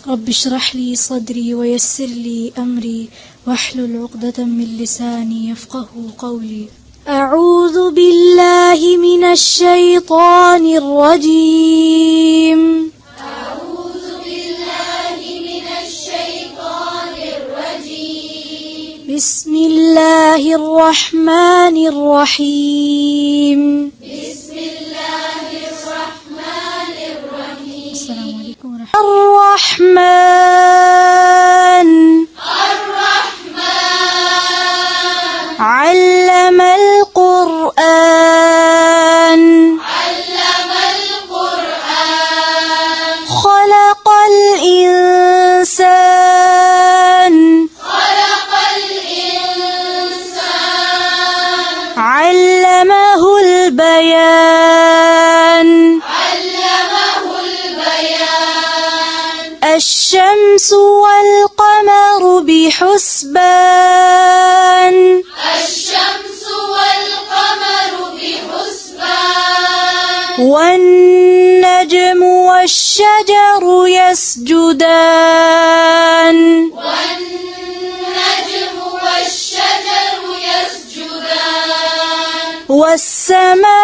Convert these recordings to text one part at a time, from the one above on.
رب اشرح لي صدري ويسر لي أمري واحلل عقدة من لساني يفقه قولي. أعوذ بالله من الشيطان الرجيم. أعوذ بالله من الشيطان الرجيم. بسم الله الرحمن الرحيم. بسم الله الرحمن الرحيم. السلام عليكم ورحمة الله. الرحمن علم القرآن خلق الإنسان علمه البيان الشمس والقمر بحسبان والنجم والشجر يسجدان والسماء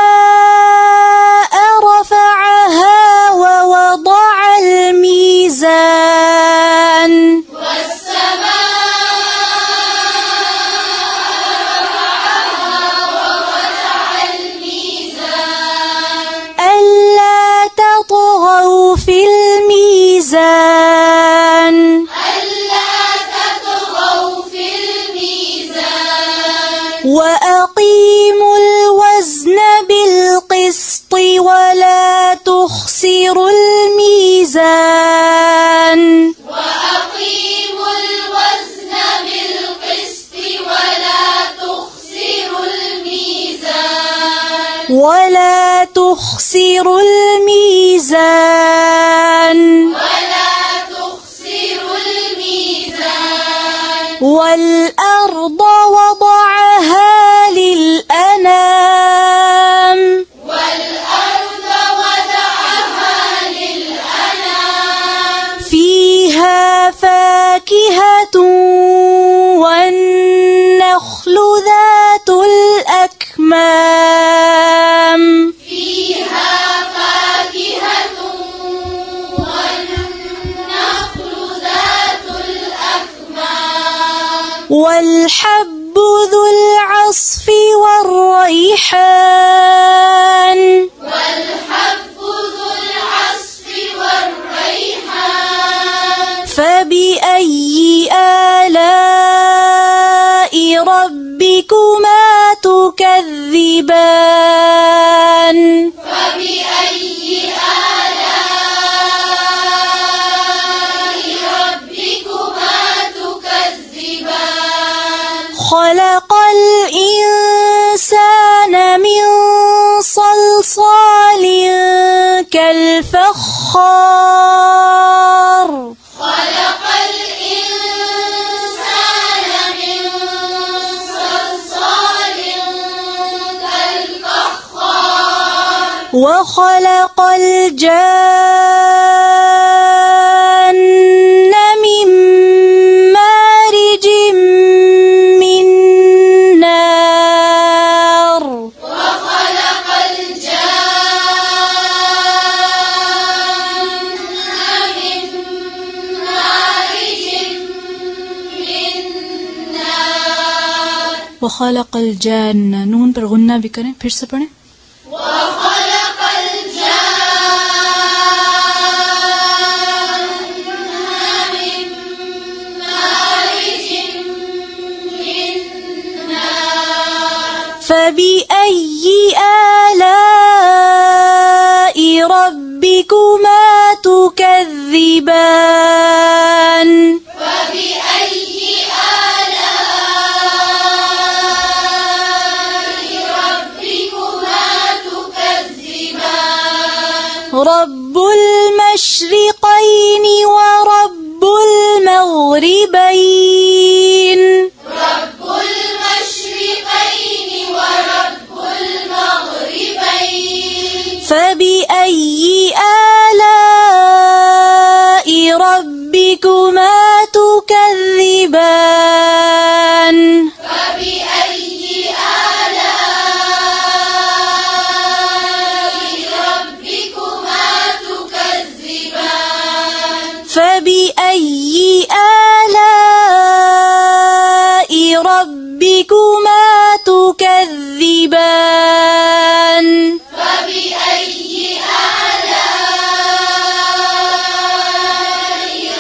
رفعها ووضع الميزان ألا تطغوا في الميزان وأقيموا الوزن بالقسط ولا تخسروا الميزان والأرض وضعها للأنام فيها فاكهة والنخل ذات الأكمام والحب ذو العصف والريحان فبأي آلاء ربكما تكذبان خلق الإنسان من صلصال كالفخار وخلق الجان من مارج من نار وخلق الجان नून पर गुन्ना भी करें, फिर से पढ़ें. فبأي آلاء ربكما تكذبان رب المشرقين ورب المغربين فبأي آلاء ربكما ربكما تكذبان فبأي آلاء ربكما تكذبان فبأي آلاء ربكما تكذبان فبأي آلاء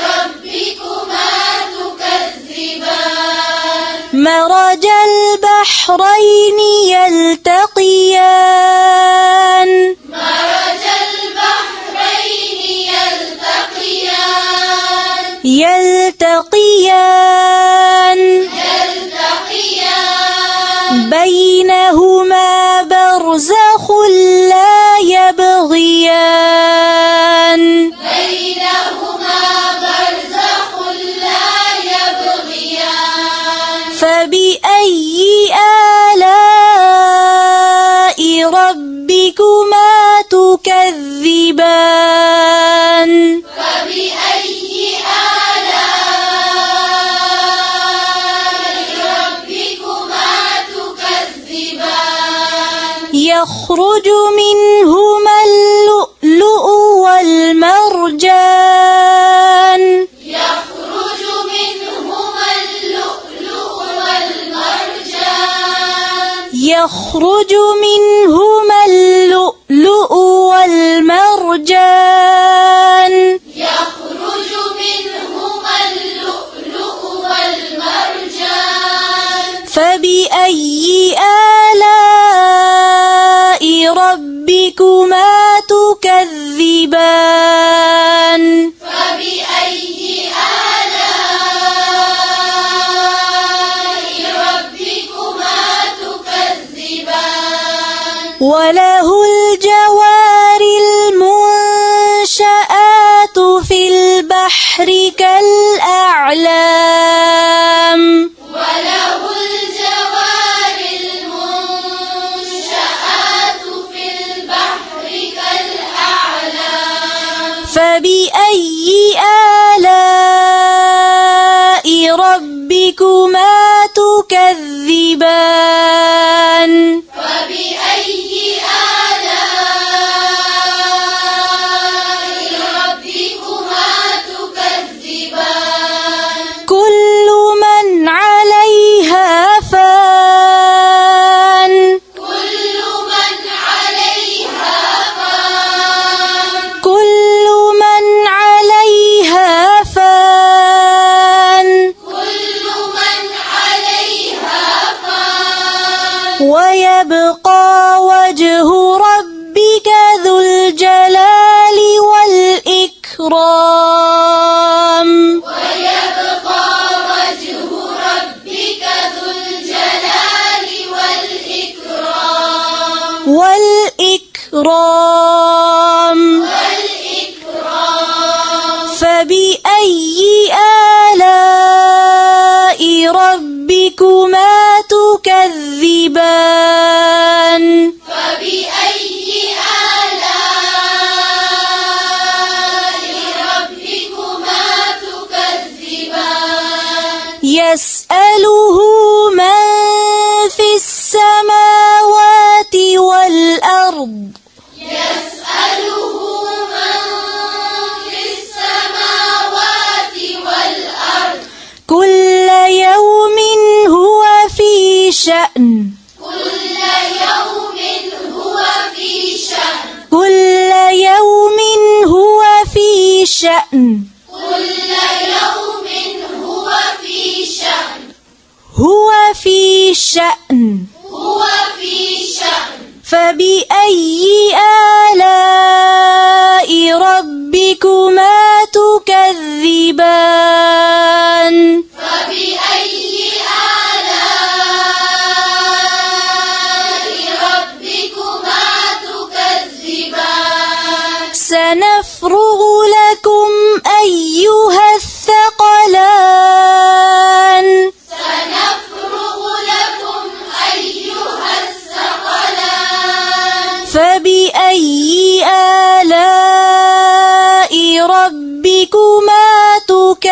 ربكما تكذبان مرج البحرين يلتقيان مرج البحرين يلتقيان يلتقيان بينهما برزخ لا يبغيان بينهما برزخ لا يبغيان فبأي آلاء ربكما تكذبان فبأي آلاء ربكما تكذبان يخرج منهما اللؤلؤ والمرجان يخرج منهما اللؤلؤ والمرجان يخرج منهما اللؤلؤ والمرجان يخرج منهما اللؤلؤ والمرجان فبأي آلاء ربكما تكذبان فبأي آلاء ربكما تكذبان وله الجوار المنشآت في البحر كالأعلام وله الجوار المنشآت في البحر كالأعلام فبأي آلاء ربكما تكذبان فبأي آلاء ربكما تكذبان كل من عليها فان كل من عليها فان كل من عليها فان كل من عليها فان ويبقى وجه ربك ذو الجلال والإكرام ويبقى وجه ربك ذو الجلال والإكرام والإكرام فبأي آلاء ربكما تكذبان فبأي آلاء ربكما تكذبان يسأله من في السماوات والأرض يسأله من في السماوات والأرض كل يوم هو في شأن كل يوم هو في شأن كل يوم هو في شأن كل يوم هو في شأن هو في شأن هو في شأن فبأي آلاء ربكما تكذبان فبأي آلاء ربكما تكذبان سنفرغ لكم أيها الثقلان سنفرغ لكم أيها الثقلان فبأي آلاء ربكما تكذبان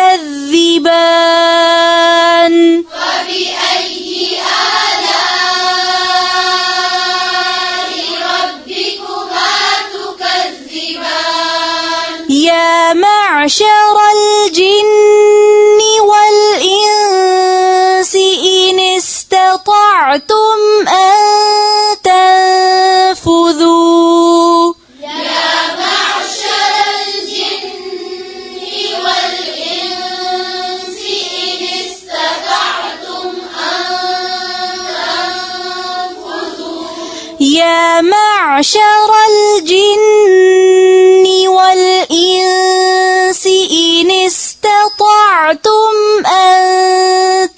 معشر الجن والإنس إن استطعتم أن تنفذوا يا معشر الجن والإنس إن استطعتم أن تنفذوا يا معشر الجن والإنس إن استطعتم أن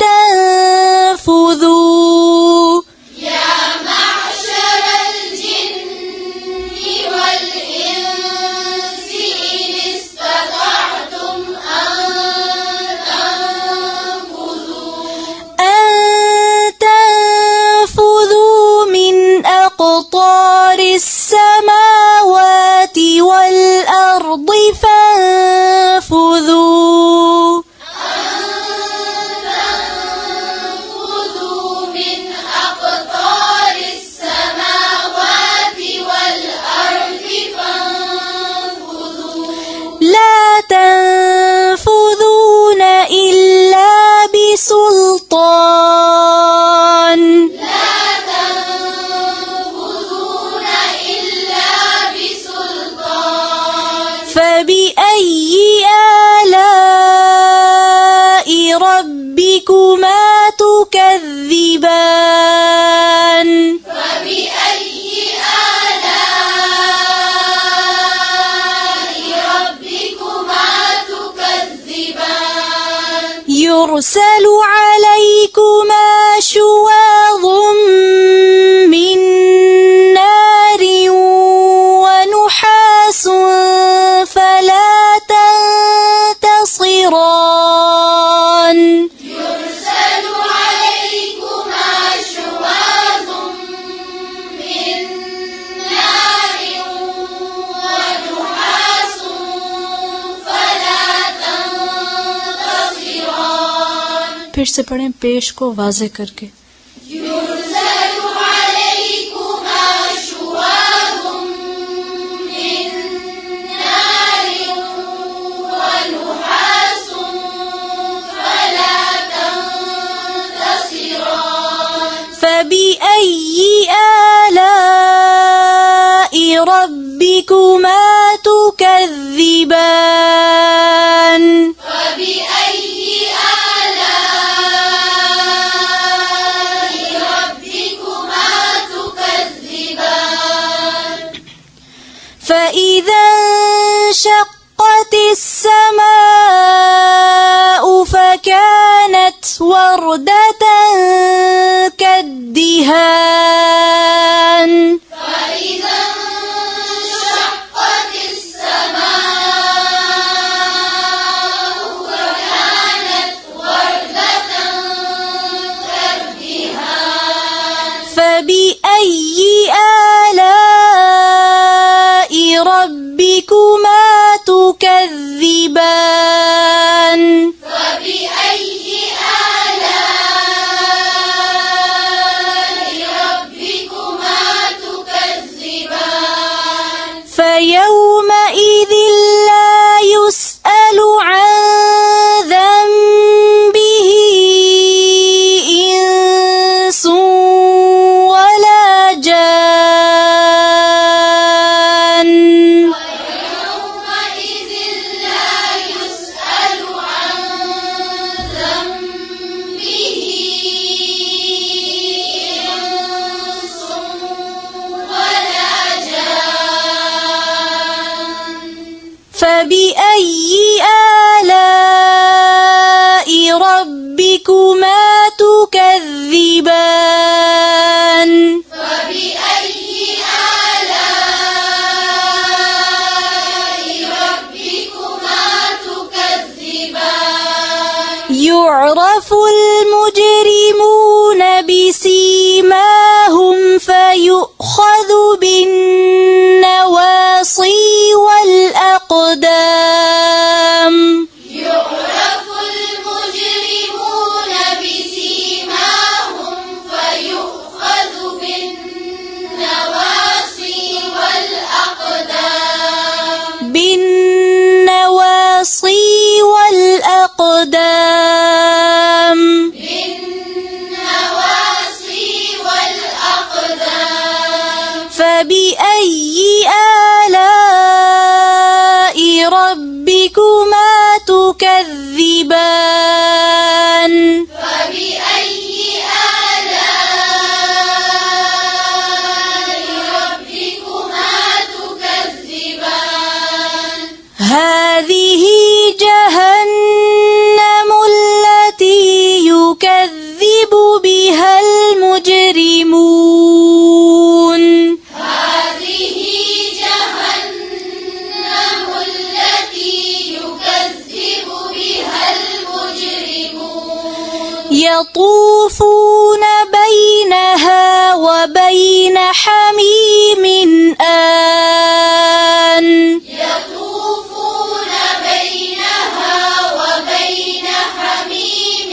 تنفذوا يا معشر الجن والإنس إن استطعتم أن تنفذوا من أقطار السماوات والأرض فانفذوا تنفذوا من أقطار السماوات والأرض فانفذوا لا تنفذون إلا بسلطان لا تنفذون إلا بسلطان فبأي آلاء ربكما تكذبان فبأي آلاء ربكما تكذبان يرسل عليكما شواظ من نار ونحاس فلا تنتصران يرسل عليكما شواظ من نار ونحاس فلا تنتصران फिर से पढ़ें पेश को वाज़े करके يرسل عليكما شواظ من نار ونحاس فلا تنتصران فبأي آلاء ربكما تكذبان فبأي آلاء ربكما تكذبان فإذا انشقت السماء فكانت وردة كالدهان فإذا انشقت السماء فكانت وردة كالدهان فبأي آلاء ربكما تكذبان فبأي آلاء ربكما تكذبان فيومئذ لا يسأل عن ذنبه إنس ولا جان ويومئذ لا يسأل عن ذنبه إنس ولا جان فبأي آلاء ربكما تكذبان فبأي آلاء ربكما تكذبان يعرف المجرمون بسيماهم فيؤخذ بالنواصي والأقدام يعرف المجرمون بسيماهم فيؤخذ بالنواصي والأقدام بالنواصي فبأي آلاء ربكما تكذبان فبأي آلاء ربكما تكذبان هذه جهنم التي يكذب بها المجرمون هذه جهنم التي يكذب بها المجرمون يطوفون بينها وبين حميم آن يطوفون بينها وبين حميم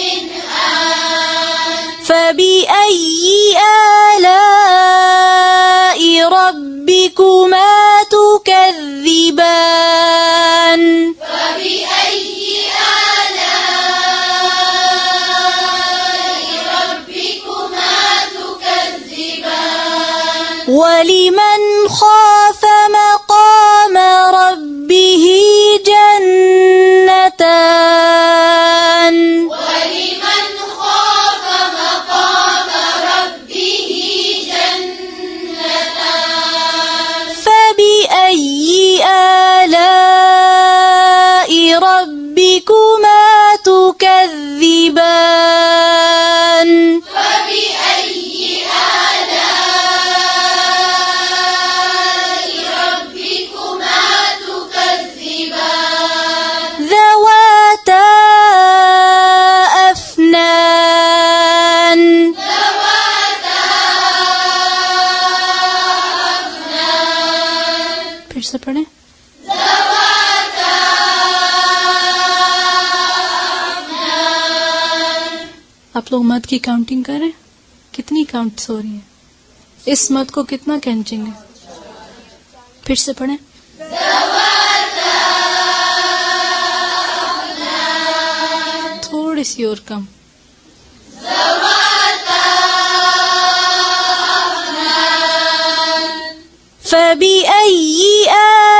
آن فبأي آلاء ربكما تكذبان فبأي آلاء ربكما تكذبان ولمن خاف مقام ربه جنتان ولمن خاف مقام ربه جنتان فبأي آلاء ربكما تكذبان فبأي آلاء ربكما تكذبان ذواتا أفنان ذواتا أفنان फिर से पढ़ें ذواتا أفنان आप लोग मद की काउंटिंग करें कितनी काउंट्स हो रही है इस मद को कितना खींचेंगे फिर से पढ़ें थोड़ी सी और कम فبأي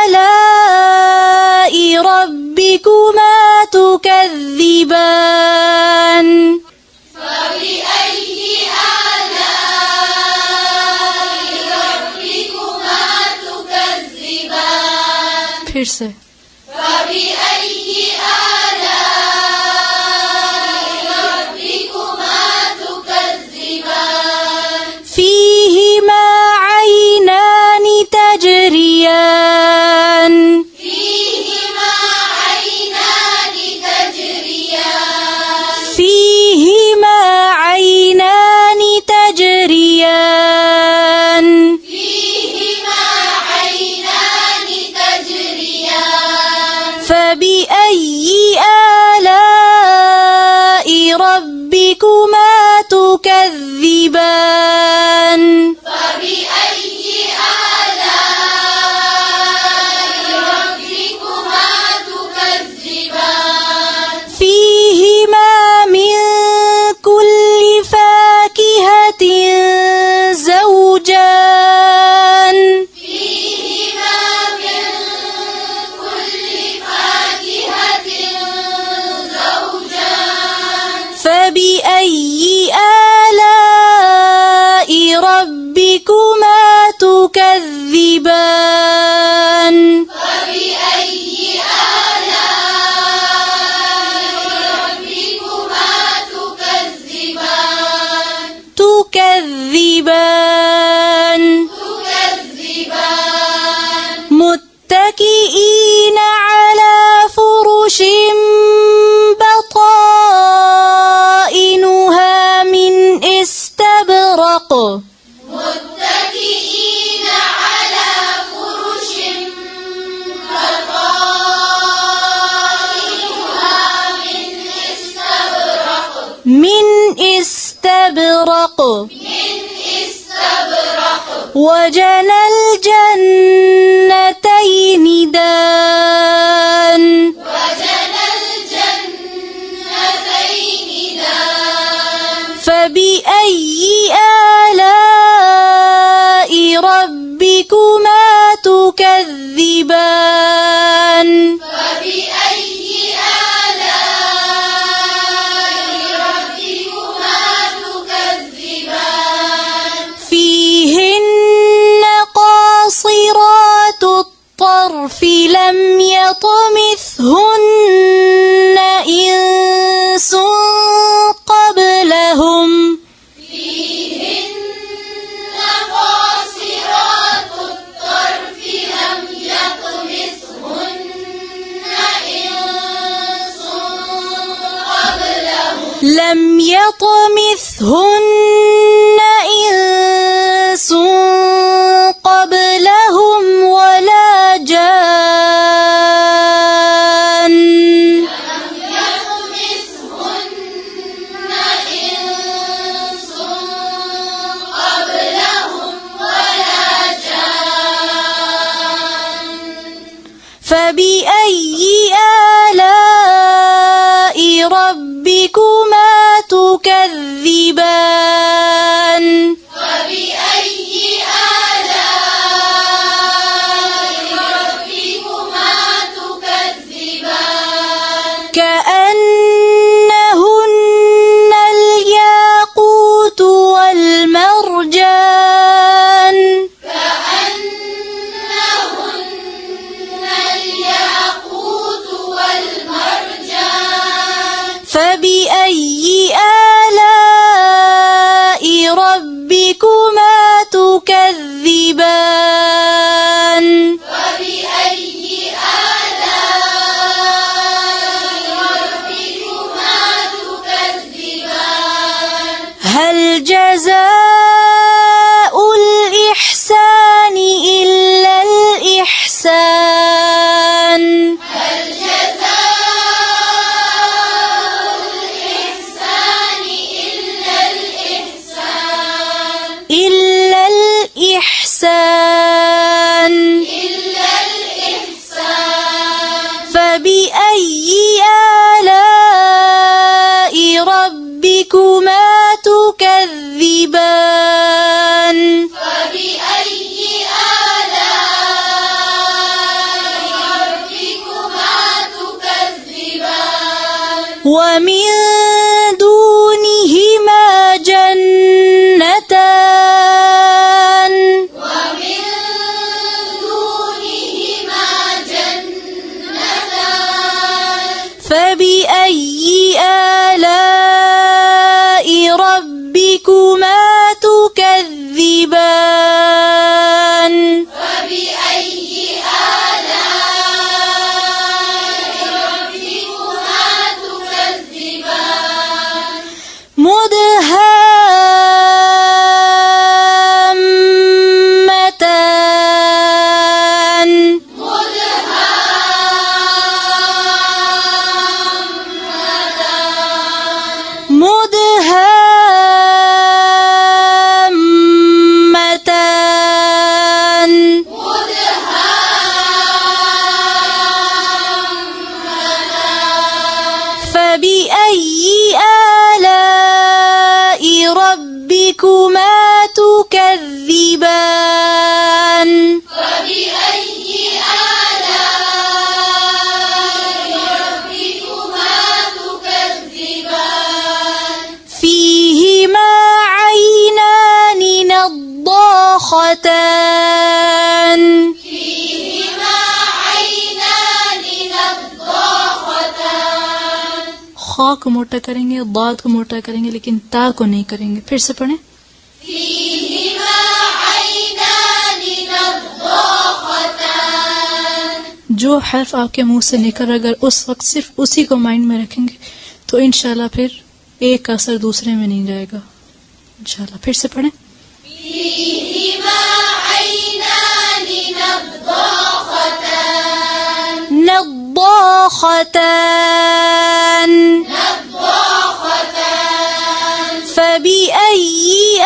آلاء ربكما تكذبان فبأي آلاء ربكما تكذبان फिर से فبأي آلاء ربكما تكذبان فيهما عينان تجريان فيهما عينان تجريان فيهما عينان تجريان فيهما عينان تجريان فبأي آلاء ربكما تكذبان فبأي آلاء ربكما تكذبان فيهما من كل فاكهة زوجان فيهما من كل فاكهة زوجان فبأي آلاء ربكما تكذبان فبأي آلاء ربكما تكذبان تكذبان تكذبان متكئين على فرش بطائنها من استبرق متكئين على فرش بطائنها من استبرق من استبرق وجنى الجنتين دان وجنى الجنتين دان فبأي آلاء ربكما ربكما تكذبان فبأي آلاء ربكما تكذبان فيهن قاصرات الطرف لم يطمثهن إنس قبلهم فيهن قاصرات الطرف لم يطمثهن إنس قبلهم لم يطمثهن إنس قبلهم ولا جان لم يطمثهن إنس قبلهم ولا جان فبأي آلاء ربكما تكذبان فبأي آلاء ربكما تكذبان كأنهن الياقوت والمرجان كأنهن الياقوت والمرجان فبأي آلاء ربكما تكذبان فبأي آلاء ربكما تكذبان هل جزاء الإحسان إلا الإحسان هل جزاء الإحسان إلا الإحسان إلا الإحسان إلا الإحسان فبأي آلاء ربكما تكذبان فبأي آلاء ربكما تكذبان ومن دونهما جنتان ومن دونهما جنتان فبأي آلاء ربكما تكذبان فبأي آلاء ربكما تكذبان مدهامتان مدهامتان فبأي آلاء ربكما تكذبان فبأي آلاء ربكما تكذبان فيهما عينان نضاختان فيهما عينان نضاختان खा को मोटा करेंगे और दाद को मोटा करेंगे लेकिन ता को नहीं करेंगे। फिर से पढ़ें। فيهما عينان نضاختان जो हर्फ आपके मुंह से निकल अगर उस वक्त सिर्फ उसी को माइंड में रखेंगे तो इंशाल्लाह फिर एक का असर दूसरे में नहीं जाएगा इंशाल्लाह। फिर से पढ़ें। فيهما عينان نضاختان نضاختان نضاختان فبأي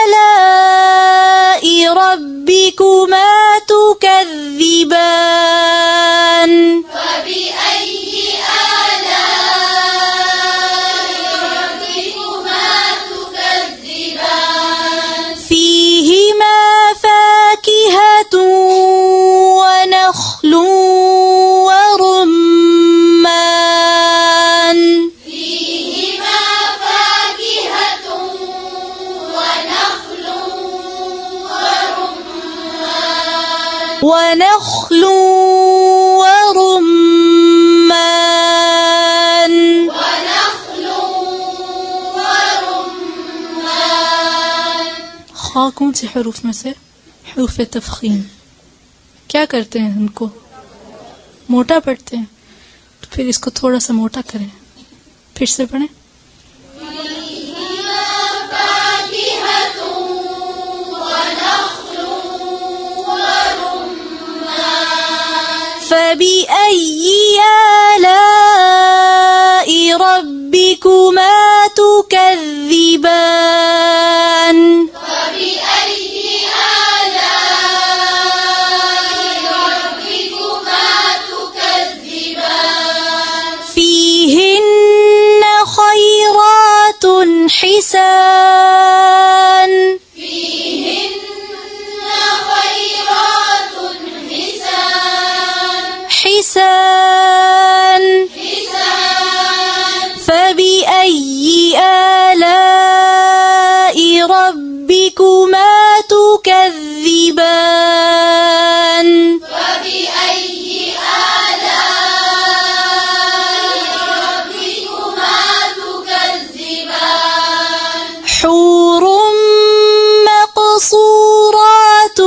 آلاء ربكما تكذبان فبأي آلاء ربكما تكذبان فيهما فاكهة ونخل ورمان ونخل ورمان خا कौन से हरूफ में से? हरूफ तफखीम। क्या करते हैं इनको? मोटा पढ़ते हैं। तो फिर इसको थोड़ा सा मोटा करें, फिर से पढ़ें। فبأي آلاء ربكما تكذبان فبأي آلاء ربكما تكذبان فيهن خيرات حسان فيهن خيرات حسان فبأي آلاء ربكما تكذبان فبأي آلاء ربكما تكذبان حور مقصورات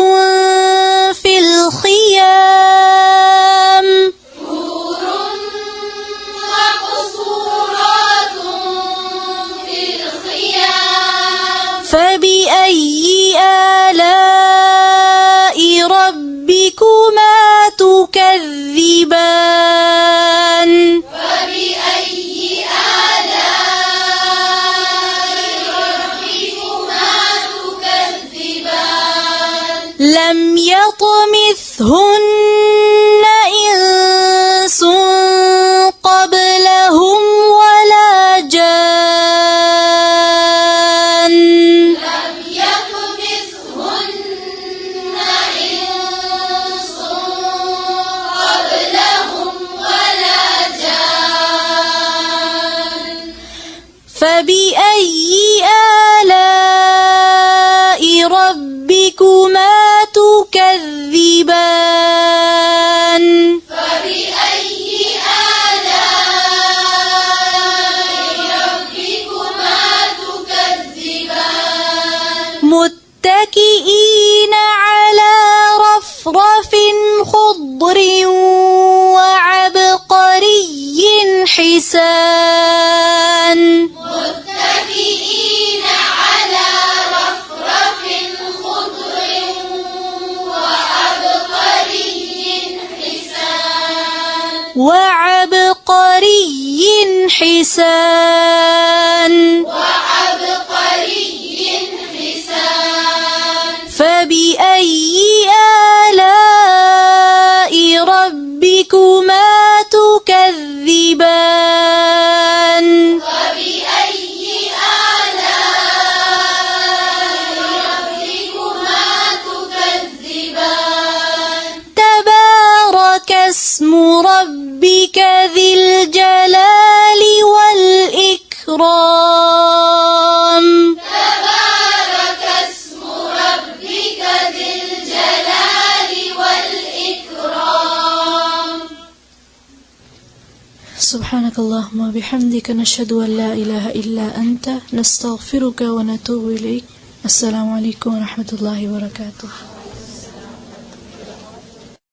في الخيام حور مقصورات في الخيام فبأي آلاء ربكما تكذبان فبأي آلاء ربكما تكذبان لم يطمثهن إنس قبلهم ولا جان لم يطمثهن إنس قبلهم ولا جان فبأي آلاء ربكما تكذبان فبأي آلاء ربكما تكذبان متكئين على رفرف خضر وعبقري حسان متكئين على رفرف خضر وعبقري حسان فبأي آلاء ربكما تكذبان فبأي آلاء ربكما تكذبان تبارك اسم ربك ذي الجلال والإكرام تبارك اسم ربك ذي الجلال والإكرام سبحانك اللهم وبحمدك نشهد أن لا إله إلا أنت نستغفرك ونتوب إليك. السلام عليكم ورحمة الله وبركاته.